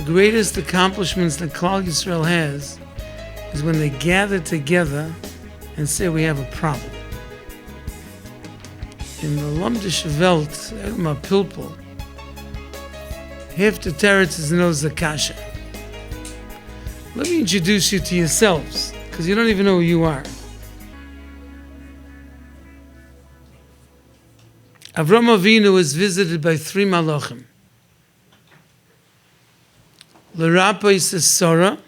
greatest accomplishments that Klal Yisrael has is when they gather together and say we have a problem. In the Lamdish Welt, Elma Pilpul, half the teretz is no zakasha. Let me introduce you to yourselves, because you don't even know who you are. Avram Avinu was visited by 3 malachim. L'rapos Sarah,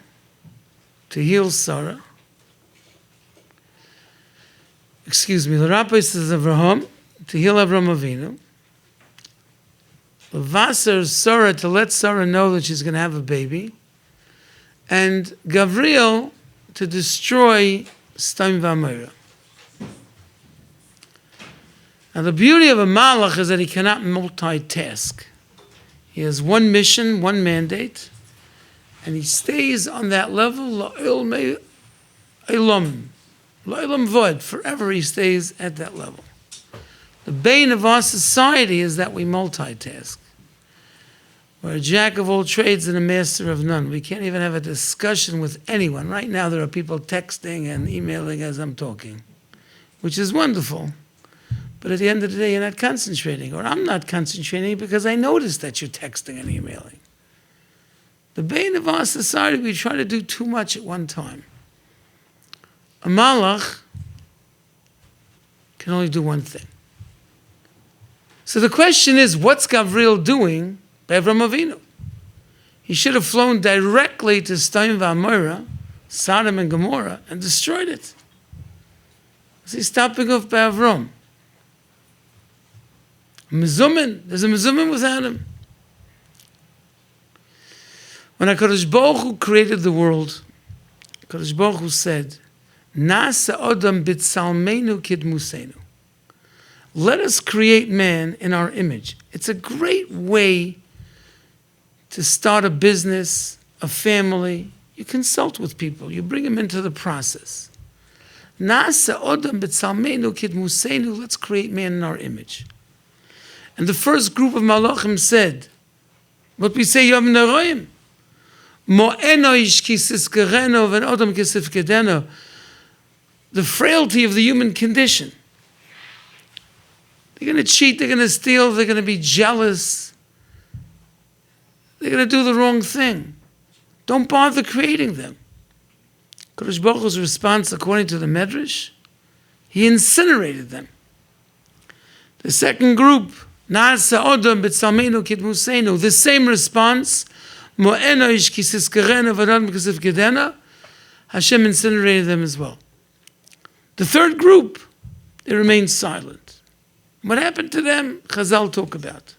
to heal Sarah. L'rapos Avraham, to heal Avram Avinu. L'vaser Sarah, to let Sarah know that she's going to have a baby. And Gavriel, to destroy Stam V'Amora. Now the beauty of a malach is that he cannot multitask. He has one mission, one mandate, and he stays on that level, la'olam vod, forever he stays at that level. The bane of our society is that we multitask. We're a jack of all trades and a master of none. We can't even have a discussion with anyone. Right now there are people texting and emailing as I'm talking, which is wonderful. But at the end of the day, you're not concentrating, or I'm not concentrating because I notice that you're texting and emailing. The bane of our society, we try to do too much at one time. A malach can only do one thing. So the question is, what's Gavriel doing by Avram Avinu? He should have flown directly to Sodom V'Amora, Sodom and Gomorrah, and destroyed it. Is he stopping off by Avram? Mezumin, there's a mezumin without him. When HaKadosh Baruch Hu created the world, HaKadosh Baruch Hu said, Nasa Adam b'tzalmeinu kidmusenu. Let us create man in our image. It's a great way to start a business, a family. You consult with people. You bring them into the process. Nasa Adam b'tzalmeinu kidmusenu. Let's create man in our image. And the first group of malachim said, what we say Yom Neroim, Mo'enoish kisiskereno v'odam kisifkedeno, the frailty of the human condition. They're going to cheat, they're going to steal, they're going to be jealous. They're going to do the wrong thing. Don't bother creating them. Kadosh Baruch Hu's response, according to the Medrash, he incinerated them. The second group, the same response, Hashem incinerated them as well. The third group, they remained silent. What happened to them, Chazal talk about.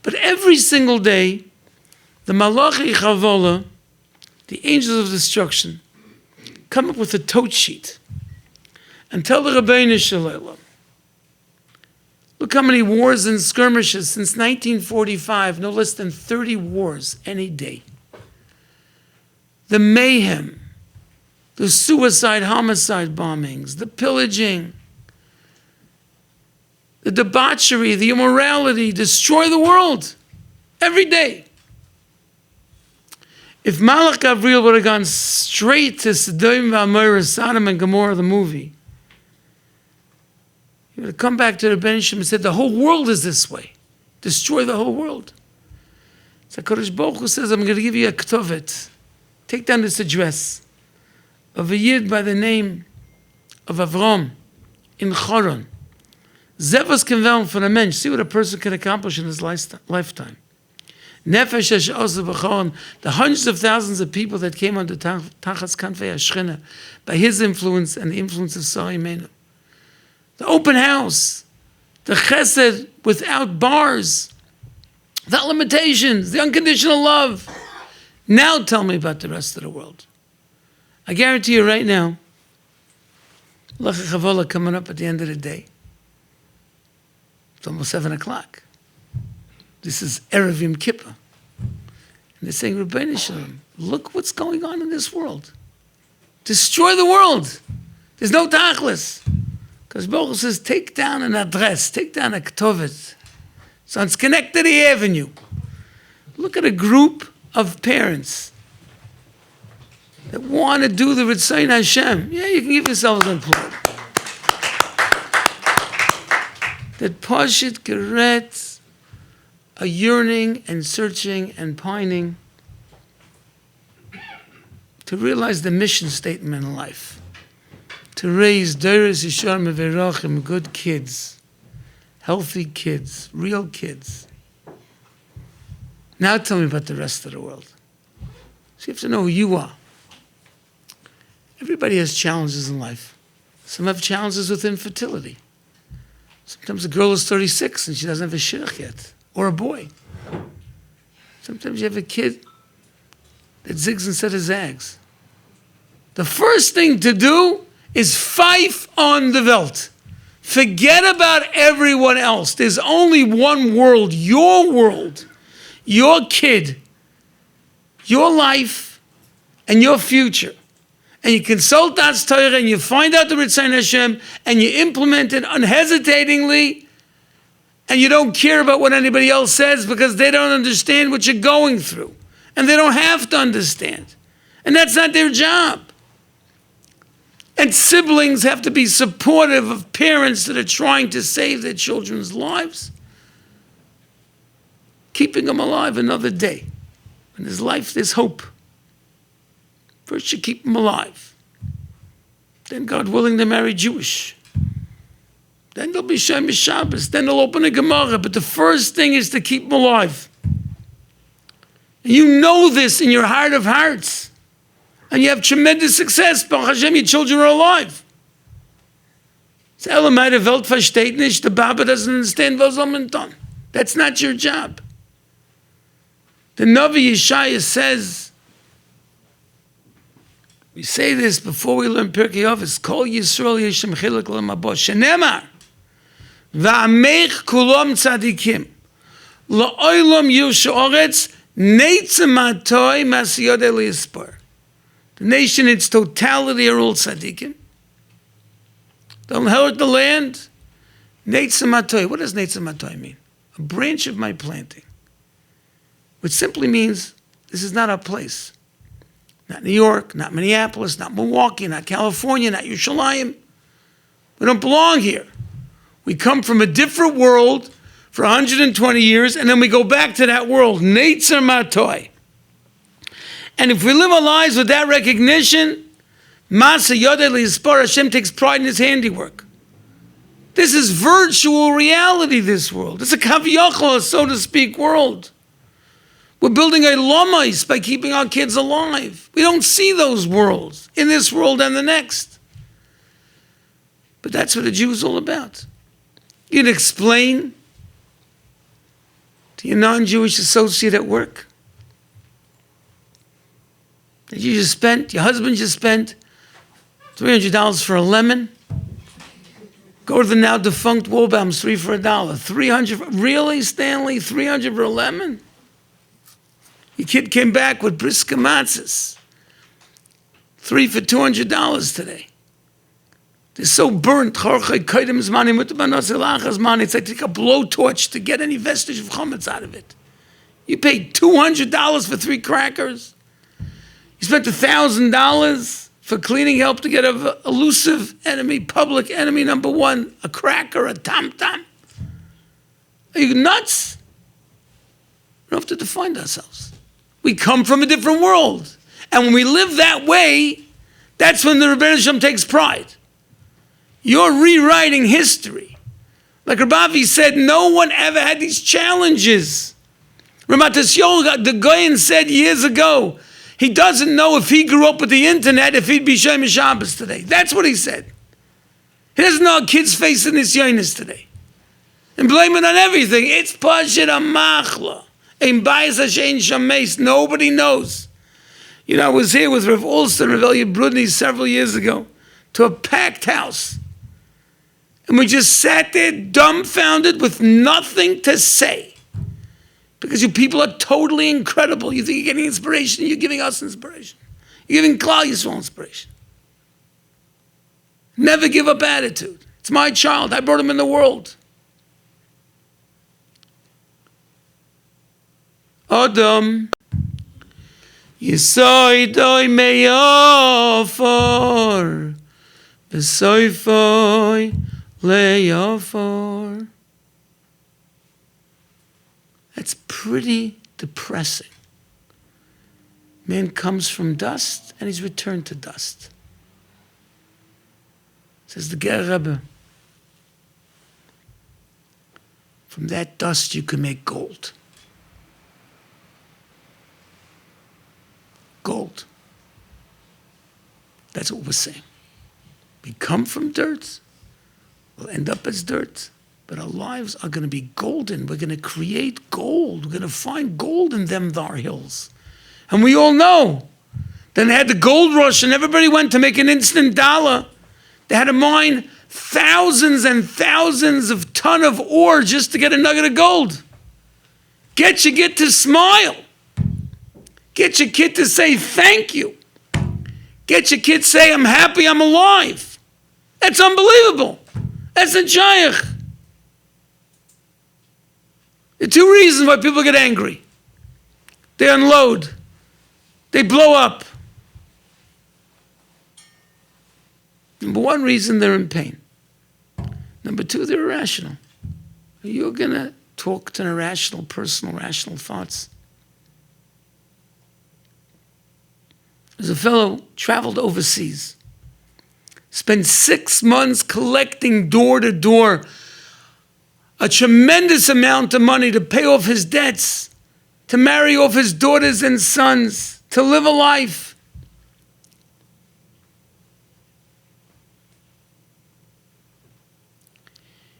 But every single day, the Malachi Chavola, the angels of destruction, come up with a tote sheet and tell the Rabbeinu Shalom, look how many wars and skirmishes since 1945, no less than 30 wars any day. The mayhem, the suicide, homicide bombings, the pillaging, the debauchery, the immorality, destroy the world every day. If Malach Gavriel would have gone straight to Sodom V'Amora, Sodom and Gomorrah, the movie, he would have come back to the Rebbeinu and said, the whole world is this way. Destroy the whole world. So HaKadosh Baruch Hu says, I'm going to give you a ktovet. Take down this address of a yid by the name of Avram in Choron. Zevas Kenvelm for a mensch. See what a person can accomplish in his lifetime. Nefesh Osav B'Choron, the hundreds of thousands of people that came under Tachas Kanfei HaShechina by his influence and the influence of Sari Menu. The open house, the chesed without bars, without limitations, the unconditional love. Now tell me about the rest of the world. I guarantee you right now, Lacha Chavola coming up at the end of the day. It's almost 7 o'clock. This is Erev Yom Kippur. And they're saying, Rebbeinu Shalom, look what's going on in this world. Destroy the world. There's no tachlis. Because Baruch says, take down an address, take down a ktovet. It's on Schenectady Avenue. Look at a group of parents that want to do the Ritzayin Hashem. Yeah, you can give yourselves an applause. That Pashit Geret, a yearning and searching and pining to realize the mission statement in life, to raise Deiris Yishar Meverachim, good kids, healthy kids, real kids. Now tell me about the rest of the world. So you have to know who you are. Everybody has challenges in life. Some have challenges with infertility. Sometimes a girl is 36 and she doesn't have a shidduch yet, or a boy. Sometimes you have a kid that zigs instead of zags. The first thing to do is fight on the Welt. Forget about everyone else. There's only one world, your kid, your life, and your future. And you consult Arts Torah and you find out the Ritzayin Hashem and you implement it unhesitatingly, and you don't care about what anybody else says because they don't understand what you're going through. And they don't have to understand. And that's not their job. And siblings have to be supportive of parents that are trying to save their children's lives, keeping them alive another day. In his life, there's hope. First, you keep them alive. Then, God willing, they marry Jewish. Then they'll be Shem Shabbos. Then they'll open a Gemara. But the first thing is to keep them alive. And you know this in your heart of hearts. And you have tremendous success. Baruch Hashem, your children are alive. The Elamite Welt versteht nicht. The Baba doesn't understand was momentan. That's not your job. The Navi Yeshaya says, we say this before we learn Pirkei Avos, Kol Yisrael Yeshem Chilek L'Mabo, Shenemar, V'amech Kulom Tzadikim, La'olam Yushu Oretz, Neitzematoy Masiyod Eliyaspor. The nation in its totality are all tzaddikim. They'll inherit the land. Neitzematoy. What does Neitzematoy mean? A branch of my planting. Which simply means this is not our place. Not New York, not Minneapolis, not Milwaukee, not California, not Yerushalayim. We don't belong here. We come from a different world for 120 years, and then we go back to that world. Neitzer Matoy. And if we live our lives with that recognition, Masa Yodeh Li'Yispor, Hashem takes pride in his handiwork. This is virtual reality, this world. It's a kaviyachol, so to speak, world. We're building a lomais by keeping our kids alive. We don't see those worlds in this world and the next. But that's what a Jew is all about. You'd explain to your non-Jewish associate at work that your husband just spent $300 for a lemon. Go to the now defunct Woolbaum's, 3 for $1. 300, really, Stanley? 300 for a lemon? Your kid came back with briska matzahs. 3 for $200 today. They're so burnt. It's like take a blowtorch to get any vestige of chametz out of it. You paid $200 for 3 crackers. You spent $1,000 for cleaning help to get an elusive enemy, public enemy number 1, a cracker, a tam-tam. Are you nuts? We don't have to define ourselves. We come from a different world. And when we live that way, that's when the Rebbeinu Shem takes pride. You're rewriting history. Like Avi said, no one ever had these challenges. Ramatas Yoga, the Goyen said years ago, he doesn't know if he grew up with the internet, if he'd be Shem Shabbos today. That's what he said. He doesn't know how kids facing this yonis today. And blame it on everything. It's Pashit Amachla. Nobody knows. You know, I was here with Rav Olson, Rav Elia Brudny several years ago to a packed house. And we just sat there dumbfounded with nothing to say. Because you people are totally incredible. You think you're getting inspiration, you're giving us inspiration. You're giving Klal Yisrael inspiration. Never give up attitude. It's my child. I brought him in the world. Adam Yisoidoi meyofor, v'soifoi leyofor. That's pretty depressing. Man comes from dust and he's returned to dust. Says the Ger Rebbe, from that dust you can make gold. Gold. That's what we're saying. We come from dirt, we'll end up as dirt, but our lives are going to be golden. We're going to create gold. We're going to find gold in them thar hills. And we all know. Then they had the gold rush and everybody went to make an instant dollar. They had to mine thousands and thousands of tons of ore just to get a nugget of gold. Get your kid to smile. Get your kid to say thank you. Get your kid to say, I'm happy I'm alive. That's unbelievable. That's a shaykh. There are two reasons why people get angry. They unload. They blow up. Number one reason, they're in pain. Number two, they're irrational. You're going to talk to an irrational person, irrational thoughts. There's a fellow traveled overseas, spent 6 months collecting door to door a tremendous amount of money to pay off his debts, to marry off his daughters and sons, to live a life.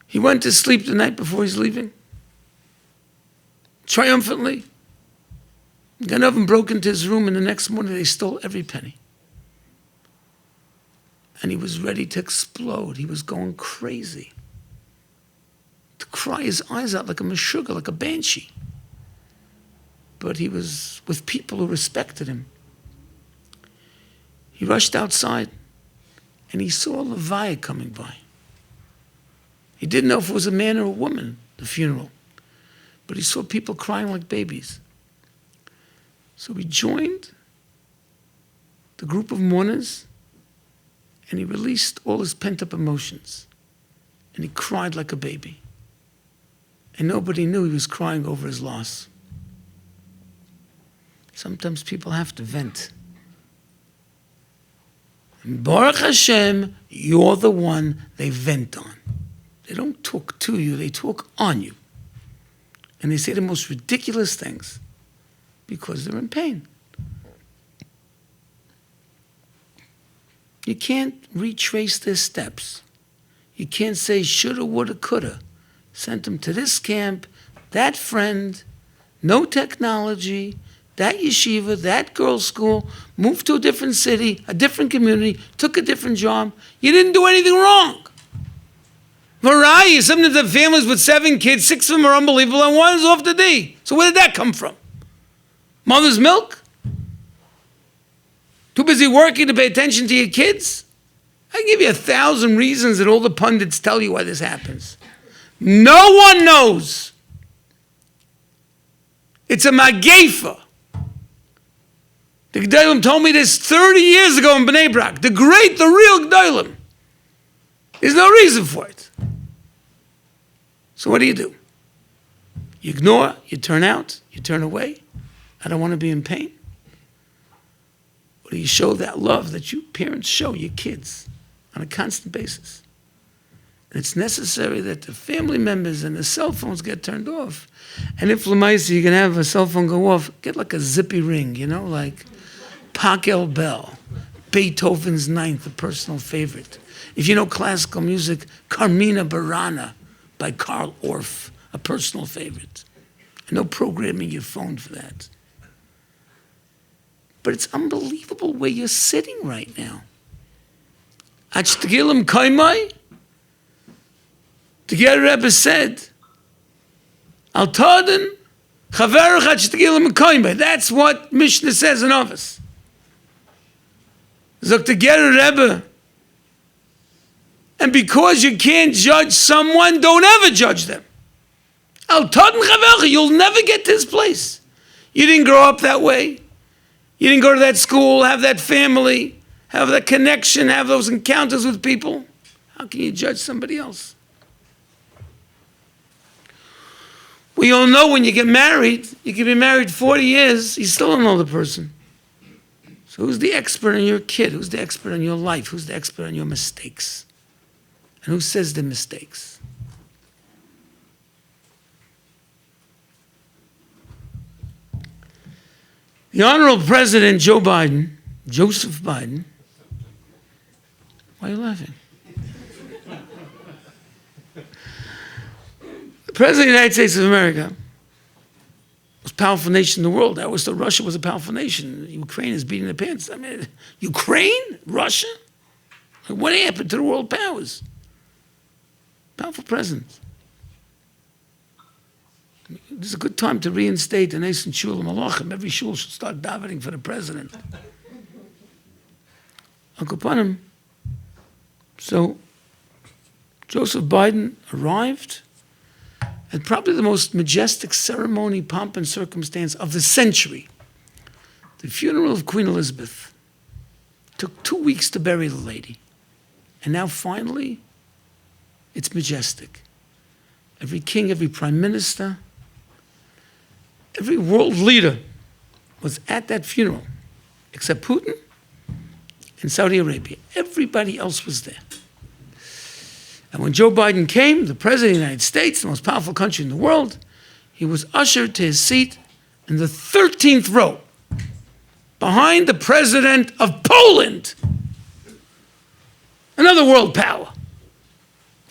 He went to sleep the night before he's leaving, triumphantly. Got up and broke into his room, and the next morning they stole every penny. And he was ready to explode. He was going crazy, to cry his eyes out like a meshuggah, like a banshee. But he was with people who respected him. He rushed outside, and he saw a Levi coming by. He didn't know if it was a man or a woman, the funeral, but he saw people crying like babies. So he joined the group of mourners, and he released all his pent-up emotions, and he cried like a baby. And nobody knew he was crying over his loss. Sometimes people have to vent. And Baruch Hashem, you're the one they vent on. They don't talk to you, they talk on you. And they say the most ridiculous things because they're in pain. You can't retrace their steps. You can't say shoulda, woulda, coulda. Sent them to this camp, that friend, no technology, that yeshiva, that girls' school, moved to a different city, a different community, took a different job. You didn't do anything wrong. Variety, sometimes have families with 7 kids, 6 of them are unbelievable, and 1 is off the D. So where did that come from? Mother's milk? Too busy working to pay attention to your kids? I give you 1,000 reasons that all the pundits tell you why this happens. No one knows. It's a magefa. The G'daylim told me this 30 years ago in Bnei Brak. The real G'daylim. There's no reason for it. So what do? You ignore, you turn out, you turn away. I don't want to be in pain. Or do you show that love that you parents show your kids on a constant basis? And it's necessary that the family members and the cell phones get turned off. And if Lamaisi, you can have a cell phone go off, get like a zippy ring, like Pachelbel Bell, Beethoven's Ninth, a personal favorite. If you know classical music, Carmina Burana by Karl Orff, a personal favorite. And no programming your phone for that. But it's unbelievable where you're sitting right now. Achtagilim Kaimai, the Ger Rebbe said, Al Taden, Chaverach Achtagilim Kaimai. That's what Mishnah says in Ovis. Zok the Ger Rebbe. And because you can't judge someone, don't ever judge them. Al Taden Chaverach, you'll never get to this place. You didn't grow up that way. You didn't go to that school, have that family, have that connection, have those encounters with people. How can you judge somebody else? We all know when you get married, you can be married 40 years, you still don't know the person. So who's the expert on your kid? Who's the expert on your life? Who's the expert on your mistakes? And who says the mistakes? The Honorable President Joseph Biden, why are you laughing? The President of the United States of America, most powerful nation in the world. I always thought Russia was a powerful nation. Ukraine is beating the pants. I mean, Ukraine? Russia? What happened to the world powers? Powerful president. This is a good time to reinstate the nation shul malachim. Every shul should start davening for the president. Uncle Panim. So, Joseph Biden arrived at probably the most majestic ceremony, pomp, and circumstance of the century. The funeral of Queen Elizabeth. Took 2 weeks to bury the lady. And now finally, it's majestic. Every king, every prime minister, every world leader was at that funeral, except Putin and Saudi Arabia. Everybody else was there. And when Joe Biden came, the president of the United States, the most powerful country in the world, he was ushered to his seat in the 13th row, behind the president of Poland, another world power.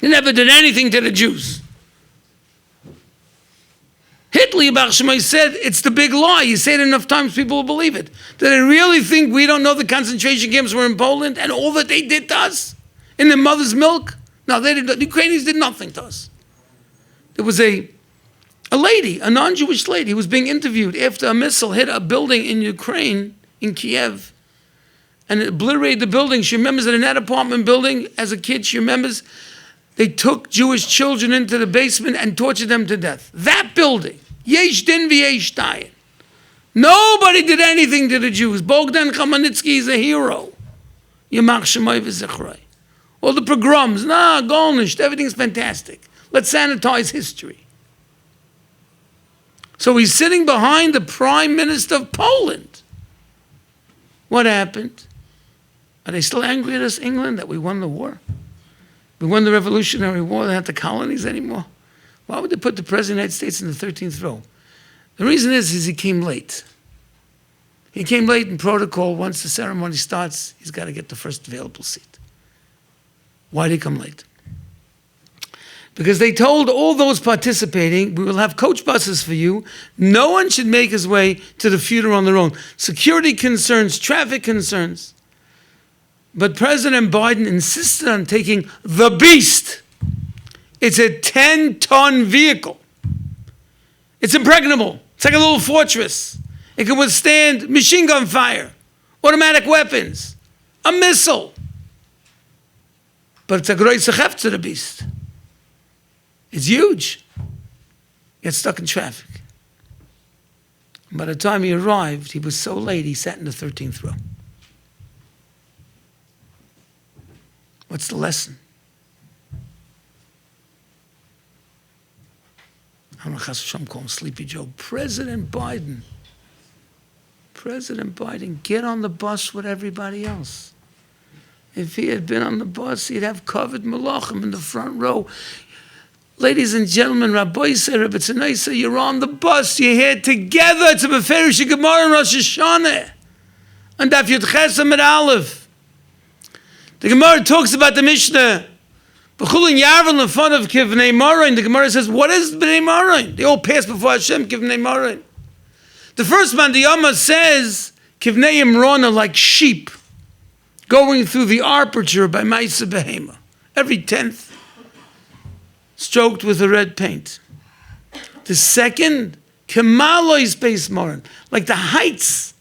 He never did anything to the Jews. Hitler Yibach Shemai said, it's the big lie. You say it enough times, people will believe it. Do they really think we don't know the concentration camps were in Poland and all that they did to us in their mother's milk? No, they didn't. The Ukrainians did nothing to us. There was a lady, a non-Jewish lady, who was being interviewed after a missile hit a building in Ukraine, in Kiev, and it obliterated the building. She remembers that in that apartment building, as a kid, she remembers they took Jewish children into the basement and tortured them to death. That building, Yesh Din v'Yesh Dayan. Nobody did anything to the Jews. Bogdan Khmelnytsky is a hero. Yamach Shemai v'Zichrei. All the pogroms, Golnish, everything's fantastic. Let's sanitize history. So he's sitting behind the Prime Minister of Poland. What happened? Are they still angry at us, England, that we won the war? We won the Revolutionary War, they had the colonies anymore? Why would they put the President of the United States in the 13th row? The reason is he came late. He came late in protocol. Once the ceremony starts, he's got to get the first available seat. Why did he come late? Because they told all those participating, we will have coach buses for you. No one should make his way to the funeral on their own. Security concerns, traffic concerns. But President Biden insisted on taking the Beast. It's a 10-ton vehicle. It's impregnable. It's like a little fortress. It can withstand machine gun fire, automatic weapons, a missile. But it's a great sechef to the Beast. It's huge. Gets stuck in traffic. By the time he arrived, he was so late, he sat in the 13th row. What's the lesson? I don't know, Chas V'Shalom call him Sleepy Joe. President Biden, get on the bus with everybody else. If he had been on the bus, he'd have covered malachim in the front row. Ladies and gentlemen, Rabbi said, Rabbi Tzanai said, you're on the bus, you're here together. It's a Beferish Gemara in Rosh Hashanah. And Daf Yud Ches Amid Aleph. The Gemara talks about the Mishnah. B'chulin Yarvan in front of Kivnei Morain. The Gemara says, what is B'nei Morain? They all pass before Hashem, Kivnei Morain. The first man, the Yama says, Kivnei Imron are like sheep going through the aperture by Maisa Behema. Every 10th stroked with a red paint. The second, Kemalois Beis Morain, like the heights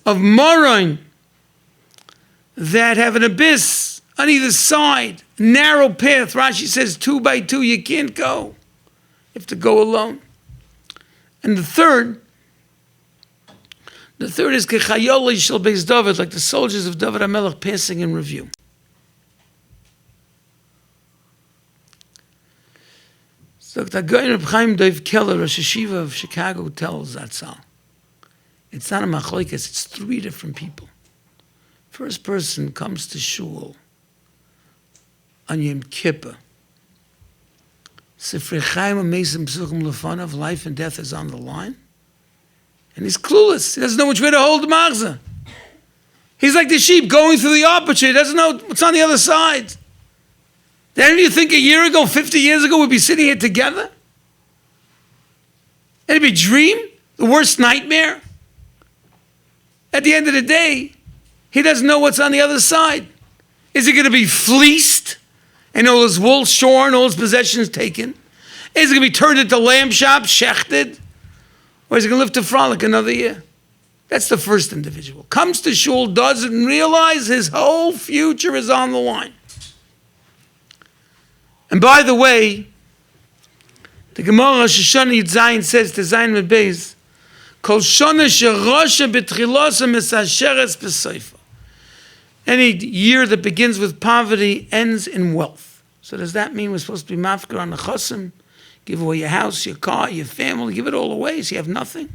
of Morain that have an abyss on either side, narrow path. Rashi says 2 by 2, you can't go. You have to go alone. And the third, The third is Kechayol Shel Beis David, like the soldiers of David HaMelech passing in review. So the guy Reb Chaim Dov Keller, Rosh Hashiva of Chicago, tells Zatzal, it's not a machlokes, it's three different people. First person comes to shul on Yom Kippur. Sifrei Chaim Amesim Psuchim Lefanav, life and death is on the line. And he's clueless. He doesn't know which way to hold the machzah. He's like the sheep going through the aperture. He doesn't know what's on the other side. Did any of you think a year ago, 50 years ago, we'd be sitting here together? Anybody dream? The worst nightmare? At the end of the day, he doesn't know what's on the other side. Is he going to be fleeced and all his wool shorn, all his possessions taken? Is he going to be turned into lamb chops, shechted? Or is he going to live to frolic another year? That's the first individual. Comes to shul, doesn't realize his whole future is on the line. And by the way, the Gemara Rosh Hashanah Yud Zayin says to Zayin Mebeis, Kol shana sherosha b'tchilosa mesasheres b'soifa. Any year that begins with poverty ends in wealth. So does that mean we're supposed to be mafkir on the chosim? Give away your house, your car, your family, give it all away so you have nothing?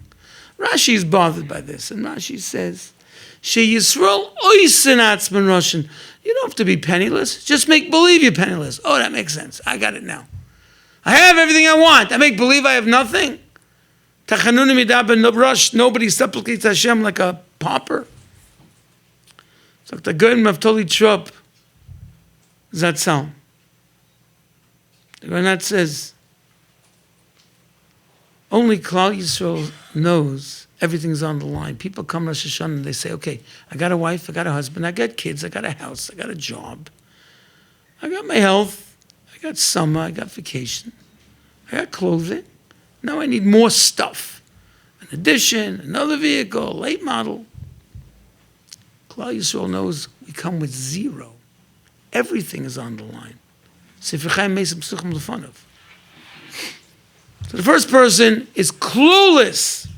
Rashi is bothered by this, and Rashi says, She Yisrael oisen atzman Russian. You don't have to be penniless. Just make believe you're penniless. Oh, that makes sense. I got it now. I have everything I want. I make believe I have nothing. Nobody supplicates Hashem like a pauper. It's like the Goyim of Toli Trop. Zatzal. The Goyim says, only Klal Yisrael knows everything's on the line. People come Rosh Hashanah and they say, okay, I got a wife, I got a husband, I got kids, I got a house, I got a job, I got my health, I got summer, I got vacation, I got clothing. Now I need more stuff. An addition, another vehicle, late model. Klal Yisrael knows we come with zero. Everything is on the line. So the first person is clueless.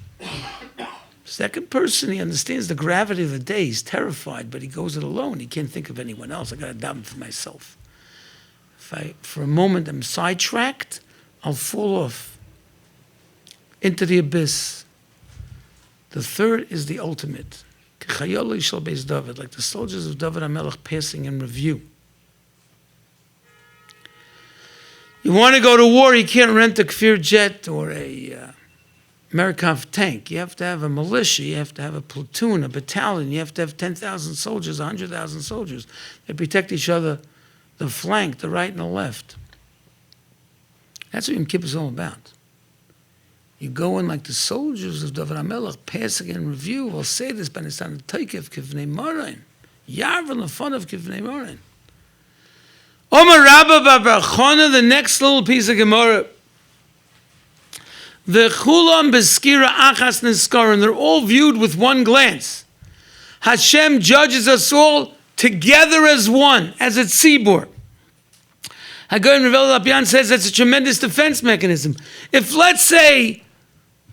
Second person, he understands the gravity of the day. He's terrified, but he goes it alone. He can't think of anyone else. I got to daven for myself. If I, for a moment, am sidetracked, I'll fall off into the abyss. The third is the ultimate. Like the soldiers of David HaMelech passing in review. You want to go to war, you can't rent a Kfir jet or a Merkava tank. You have to have a militia, you have to have a platoon, a battalion, you have to have 10,000 soldiers, 100,000 soldiers. They protect each other, the flank, the right and the left. That's what Yom Kippur is all about. You go in like the soldiers of David HaMelech, passing in review. We'll say this, but it's on the Taikev Kivnei Morain. Yarvan the fun of Kivnei Morain. Omer Rabba Bar Chona, the next little piece of Gemara. The Chulam Beskira Achas Niskaron, they're all viewed with one glance. Hashem judges us all together as one, as a tzibur. Hagoyin Revel Lapian says that's a tremendous defense mechanism. If, let's say,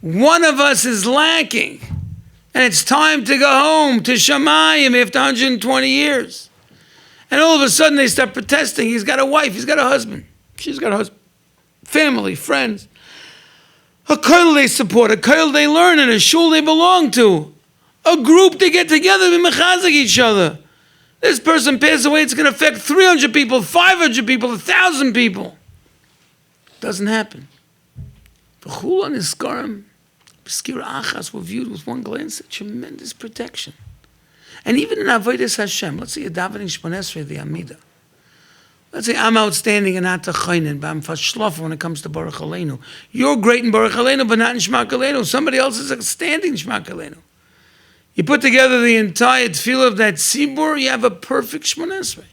one of us is lacking, and it's time to go home to Shamayim after 120 years, and all of a sudden they start protesting, he's got a wife, he's got a husband, she's got a husband, family, friends, a koil they support, a koil they learn in, a shul they belong to, a group they get together to mechazik each other. This person passes away, it's going to affect 300 people, 500 people, 1,000 people. Doesn't happen. V'chul niskarim, b'skira achas, were viewed with one glance, a tremendous protection. And even in Avodas Hashem, let's say you're davening Shmoneh Esrei, the Amida. Let's say I'm outstanding in Ata Chaynin, but I'm fashlof when it comes to Baruch Aleinu. You're great in Baruch Aleinu, but not in Shmak Aleinu. Somebody else is outstanding in Shmak Aleinu. You put together the entire tefillah of that tzibur, you have a perfect Shmoneh Esrei.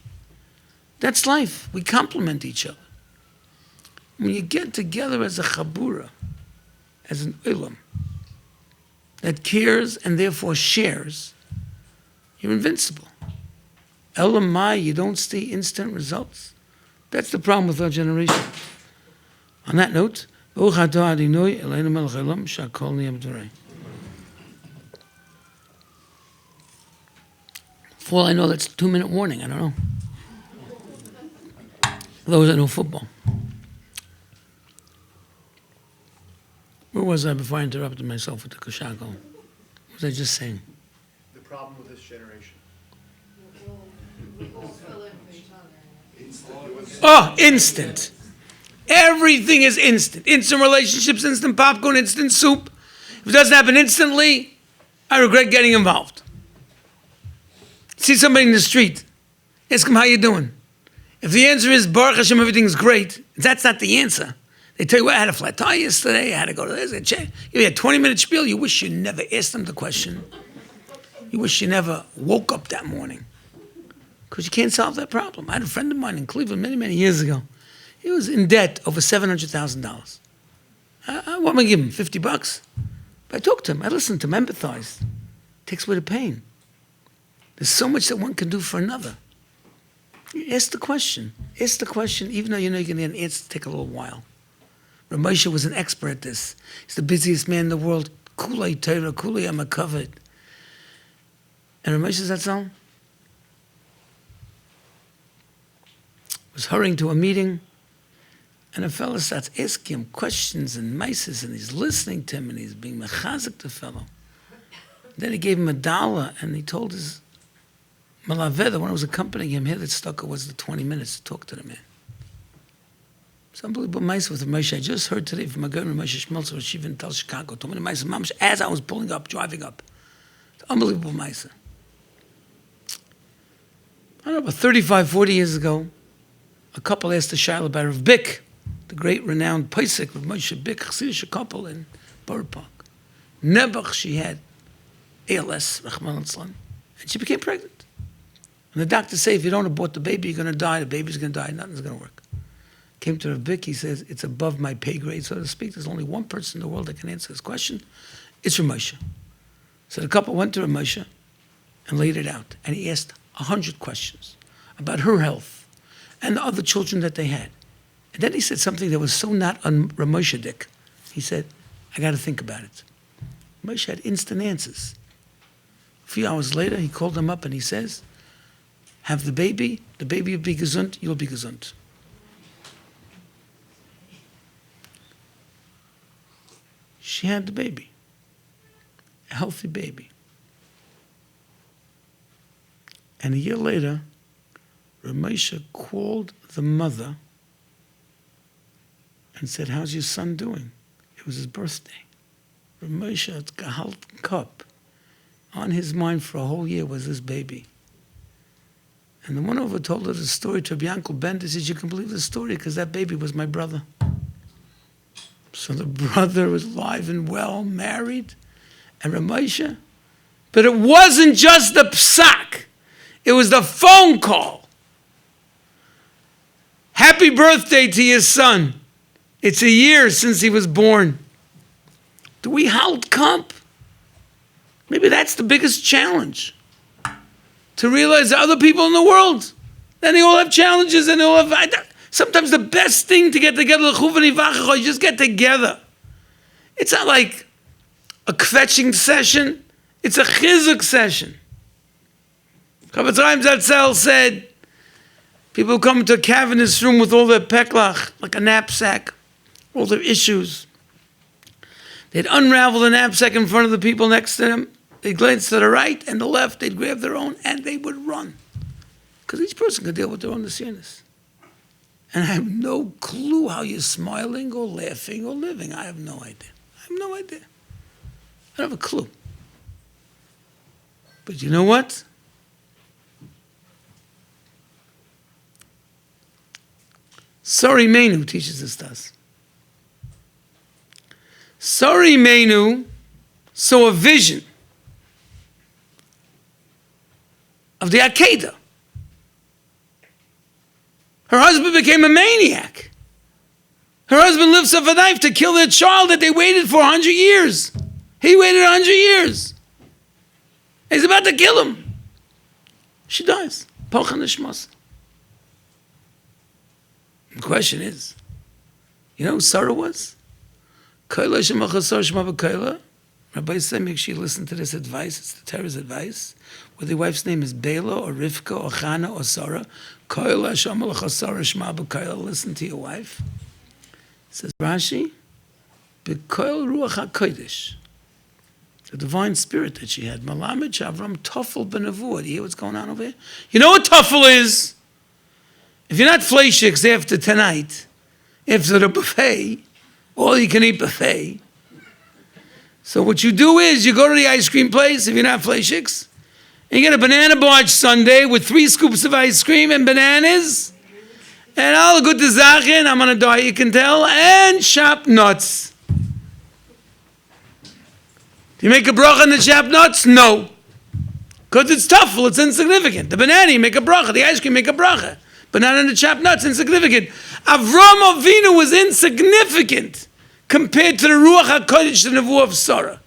That's life. We complement each other. When you get together as a chabura, as an ulam, that cares and therefore shares, you're invincible. Elamai, you don't see instant results. That's the problem with our generation. On that note, Baruch atah Adonai Eloheinu melech haolam, shehakol niyeh b'torah. For all I know, that's a 2-minute warning. I don't know. Those that know football. Where was I before I interrupted myself with the Koshako? What was I just saying? The problem with this generation. Oh, instant. Everything is instant. Instant relationships, instant popcorn, instant soup. If it doesn't happen instantly, I regret getting involved. See somebody in the street, ask them how you doing. If the answer is Baruch Hashem, everything's great, that's not the answer. They tell you, well, I had a flat tire yesterday, I had to go to this, I check. You had a 20-minute spiel, you wish you never asked them the question. You wish you never woke up that morning. Because you can't solve that problem. I had a friend of mine in Cleveland many, many years ago. He was in debt over $700,000. What am I give him, $50? But I talked to him, I listened to him, empathized. Takes away the pain. There's so much that one can do for another. You ask the question. Ask the question, even though you know you're going to get an answer to take a little while. Moshe was an expert at this. He's the busiest man in the world. Kulei Torah, Kulei Amakovet. And Moshe Zatzal was hurrying to a meeting, and a fellow starts asking him questions and mices, and he's listening to him, and he's being mechazik the fellow. Then he gave him $1, and he told his Malaveh, the one who was accompanying him, here that stuck was the 20 minutes to talk to the man. It's unbelievable mice with Moshe. I just heard today from my girl Moshe Schmelzer, Shiva in Tel Chicago, told me the mice Mamash as I was pulling up, driving up. It's unbelievable mice. I don't know, about 35, 40 years ago, a couple asked the Shaila about Rav Bick, the great renowned Pesach of Moshe Bick, Chassidish couple in Borough Park. Nebuch, she had ALS, Rahman al-Islam, and she became pregnant. And the doctor said, if you don't abort the baby, you're going to die, the baby's going to die, nothing's going to work. Came to Rav Bick, he says, it's above my pay grade, so to speak. There's only one person in the world that can answer this question. It's Rav Moshe. So the couple went to Rav Moshe and laid it out. And he asked 100 questions about her health and the other children that they had. And then he said something that was so not on Rav Moshe Dick. He said, I got to think about it. Moshe had instant answers. A few hours later, he called them up and he says, have the baby will be gesund, you'll be gesund. She had the baby, a healthy baby. And a year later, Rav Moshe called the mother and said, how's your son doing? It was his birthday. Rav Moshe Gehalt Cup. On his mind for a whole year was this baby. And the one over told her the story to her uncle Ben. He said, you can believe the story because that baby was my brother. So the brother was alive and well, married, and Rav Moshe. But it wasn't just the psak. It was the phone call. Happy birthday to your son. It's a year since he was born. Do we halt comp? Maybe that's the biggest challenge. To realize that other people in the world, then they all have challenges and they all have... Sometimes the best thing to get together, you just get together. It's not like a kvetching session. It's a chizuk session. Chavetz Chaim Zatzal said, people come into a cavernous room with all their peklach, like a knapsack, all their issues. They'd unravel the knapsack in front of the people next to them. They'd glance to the right and the left. They'd grab their own and they would run. Because each person could deal with their own nisyanis. And I have no clue how you're smiling or laughing or living. I have no idea. I have no idea. I don't have a clue. But you know what? Sari Menu teaches us this. Sari Menu saw a vision of the Akedah. Her husband became a maniac. Her husband lifts up a knife to kill their child that they waited for 100 years. He waited 100 years. He's about to kill him. She dies. Pochan Nishmas. The question is, you know who Sarah was? Kaila Shemachasar Shema B'Kaila. Rabbi said, make sure you listen to this advice. It's the Torah's advice. Whether your wife's name is Bela or Rivka or Chana or Sarah, listen to your wife. It says Rashi, B'koil Ruach HaKodesh, the divine spirit that she had. Malamed Shavram Tofel B'Nevuah. Do you hear what's going on over here? You know what Tofel is? If you're not fleishiks after tonight, after the buffet, all you can eat buffet. So what you do is you go to the ice cream place, if you're not fleishiks, and you get a banana barge sundae with 3 scoops of ice cream and bananas, and all the good zachen, I'm on a diet, you can tell, and chopped nuts. Do you make a bracha on the chopped nuts? No. Because it's tough, it's insignificant. The banana, you make a bracha. The ice cream, make a bracha. Banana and the chopped nuts, insignificant. Avram Avinu was insignificant compared to the Ruach HaKodesh, the Nevuah of Sarah.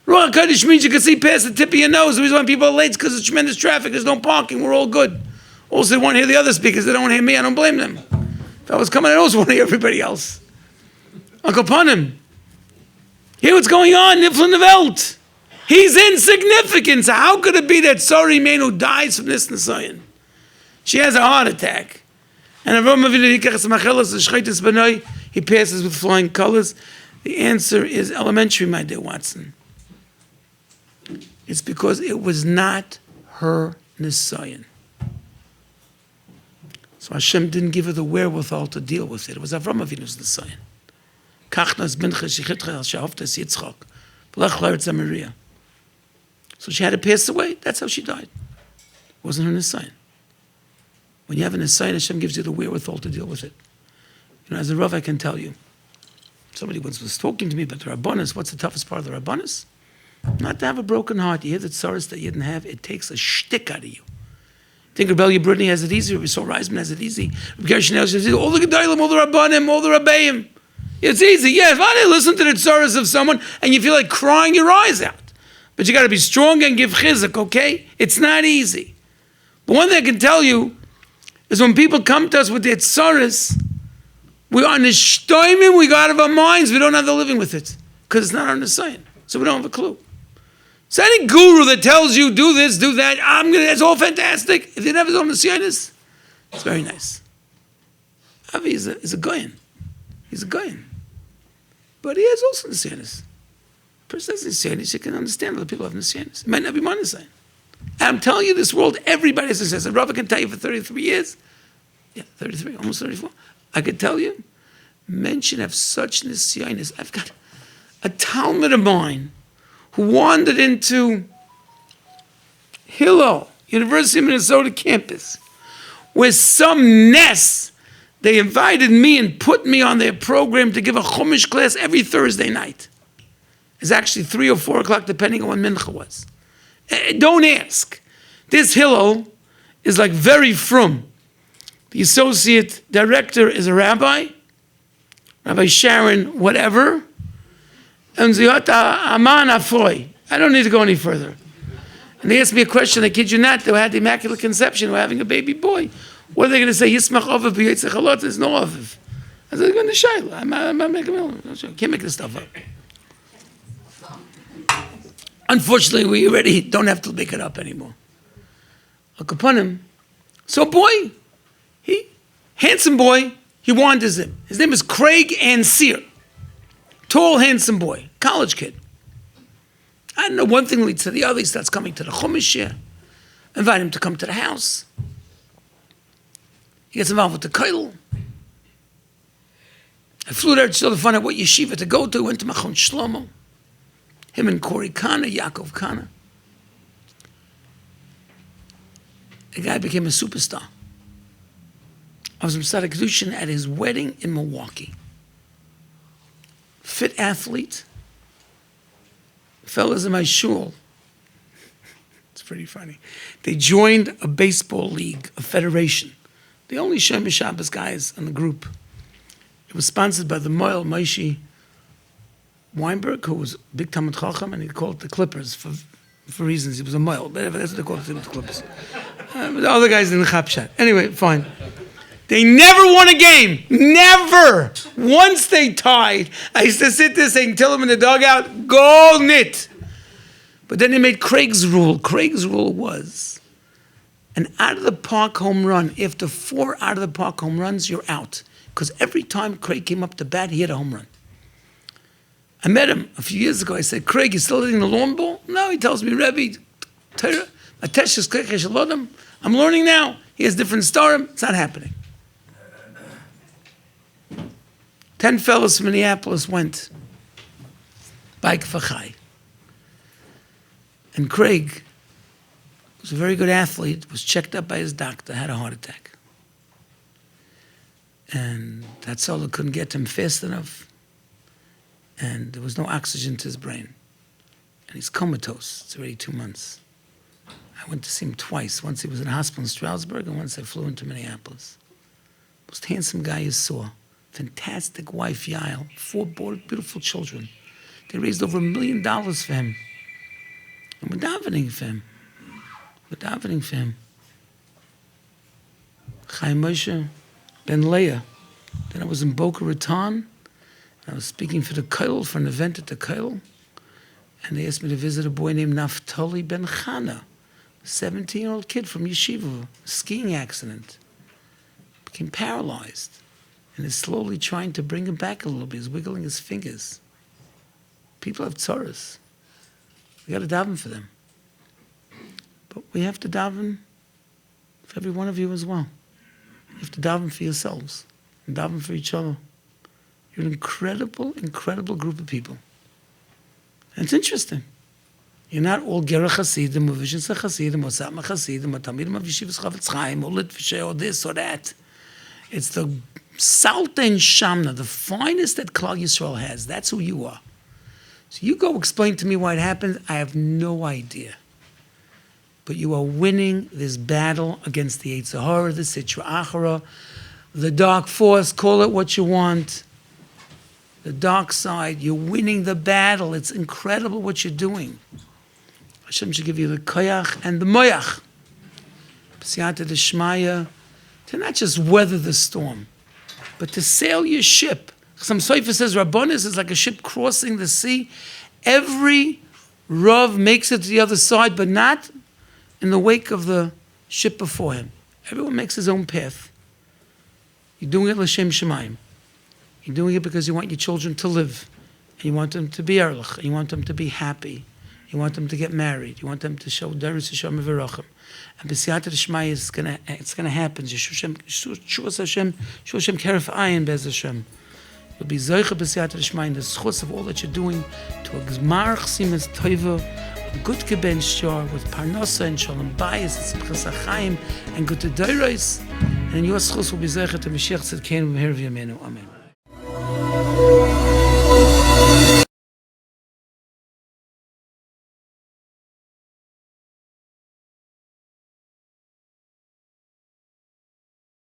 Ruach HaKodesh means you can see past the tip of your nose. The reason why people are late is because there's tremendous traffic. There's no parking. We're all good. Also, they won't hear the other speakers. They don't want to hear me. I don't blame them. If I was coming, I also want to hear everybody else. Uncle Panim, hear what's going on? Niflin the Welt. He's insignificant. So how could it be that Sari Menu dies from this Nisayan? She has a heart attack. And he passes with flying colors. The answer is elementary, my dear Watson. It's because it was not her Nisayan. So Hashem didn't give her the wherewithal to deal with it. It was Avram Avinu's Nisayan. So she had to pass away. That's how she died. It wasn't her Nisayan. When you have a Nisayan, Hashem gives you the wherewithal to deal with it. You know, as a Rav, I can tell you, somebody once was talking to me about the Rabbanis. What's the toughest part of the Rabbanis? Not to have a broken heart. You hear the tsaras that you didn't have, it takes a shtick out of you. Think Rebbe Brudney has it easy, Rabbi Sol Reisman has it easy, Rabbi Gershon has it easy, all the Gedolim, all the Rabbanim, all the Rabbeim. It's easy. Yes, why do you listen to the tsaras of someone and you feel like crying your eyes out? But you got to be strong and give chizuk, okay? It's not easy. But one thing I can tell you is when people come to us with their tsaras, we are nishtoimim, we go out of our minds, we don't have the living with it. Because it's not our Nisayan. So we don't have a clue. So any guru that tells you, do this, do that, it's all fantastic. If they never his own Nisayan, it's very nice. Avi is a goyen. He's a goyen. But he has also Nisayanis. A person has Nisayanis, you can understand other people have Nisayanis. It might not be my Nisayan. I'm telling you, this world, everybody has Nisayanis. Rabbi can tell you for 33 years. Yeah, 33, almost 34. I could tell you, men should have such Nisayanis. I've got a Talmud of mine who wandered into Hillel, University of Minnesota campus, where some ness, they invited me and put me on their program to give a Chumash class every Thursday night. It's actually 3 or 4 o'clock, depending on when Mincha was. Don't ask. This Hillel is like very frum. The associate director is a rabbi, Rabbi Sharon, whatever. And I don't need to go any further. And they asked me a question, I kid you not, they had the Immaculate Conception, we're having a baby boy. What are they going to say? Yismach Oviv b'Yitzchak Halot, there's no Oviv. I said, they're going to Shaila. I can't make this stuff up. Unfortunately, we already don't have to make it up anymore. Look upon him. So boy, handsome boy, he wanders in. His name is Craig Ansir. Tall, handsome boy, college kid. I don't know, one thing leads to the other. He starts coming to the Chumash here. Invite him to come to the house. He gets involved with the Koil. I flew there to find out what yeshiva to go to. Went to Machon Shlomo. Him and Corey Kana, Yaakov Kana. The guy became a superstar. I was Masada Kedushin at his wedding in Milwaukee. Fit athlete. Fellas in my shul. It's pretty funny. They joined a baseball league, a federation. The only Shem Shabbos guys in the group. It was sponsored by the Moel Moshe Weinberg, who was a big Talmud Chacham, and he called it the Clippers for reasons. He was a Moel, but that's what they called it, the Clippers. The other guys in the Chapshat. Anyway, fine. They never won a game. Never. Once they tied, I used to sit there saying, tell them in the dugout, go knit. But then they made Craig's rule. Craig's rule was an out-of-the-park home run. After 4 out-of-the-park home runs, you're out. Because every time Craig came up to bat, he hit a home run. I met him a few years ago. I said, Craig, you still hitting the lawn ball? No, he tells me, Rebbe, I'm learning now. He has different starim. It's not happening. 10 fellows from Minneapolis went. Bike for Chai. And Craig was a very good athlete, was checked up by his doctor, had a heart attack. And that soldier couldn't get to him fast enough. And there was no oxygen to his brain. And he's comatose. It's already 2 months. I went to see him twice. Once he was in a hospital in Stroudsburg, and once I flew into Minneapolis. Most handsome guy you saw. Fantastic wife, Yael. 4 beautiful children. They raised over $1 million for him. And we're davening for him. We're davening for him. Chaim Moshe, Ben Leah. Then I was in Boca Raton. I was speaking for the Koil, for an event at the Koil. And they asked me to visit a boy named Naftali Ben Chana, a 17-year-old kid from Yeshiva, a skiing accident. Became paralyzed. And is slowly trying to bring him back a little bit. He's wiggling his fingers. People have tzaras. We got to daven for them. But we have to daven for every one of you as well. You have to daven for yourselves and daven for each other. You're an incredible, incredible group of people. And it's interesting. You're not all Gera Hasidim, or Visions Hasidim, or Satma Hasidim, or Talmidim of Yeshivas Chavetz Chaim, or Litvishe, or this or that. It's the Salta and Shamna, the finest that Klal Yisrael has. That's who you are. So you go explain to me why it happened. I have no idea. But you are winning this battle against the Yetzer Hara, the Sitra Achara, the dark force, call it what you want. The dark side, you're winning the battle. It's incredible what you're doing. Hashem should give you the koyach and the moyach. B'siyata d'shmaya, to not just weather the storm, but to sail your ship. Some Sofer says Rabbonis is like a ship crossing the sea. Every Rav makes it to the other side, but not in the wake of the ship before him. Everyone makes his own path. You're doing it l'shem shemayim. You're doing it because you want your children to live. And you want them to be erlich. You want them to be happy. You want them to get married. You want them to show Daris Hashem V'Rachim. And B'siyata D'Shmai it's gonna happen. Yeshua Hashem Keref Ayin Bez Hashem. You'll be Zoicha B'siyata D'Shmai in the schutz of all that you're doing to a Gzmar Chsimes Toiva, a good Keben Shor with Parnasa and Shalom Bayis and Simchas HaChaim and good Doros. And your schutz will be Zoicha to Mashiach Tzidkeinu V'Her V'Yameinu. Amen.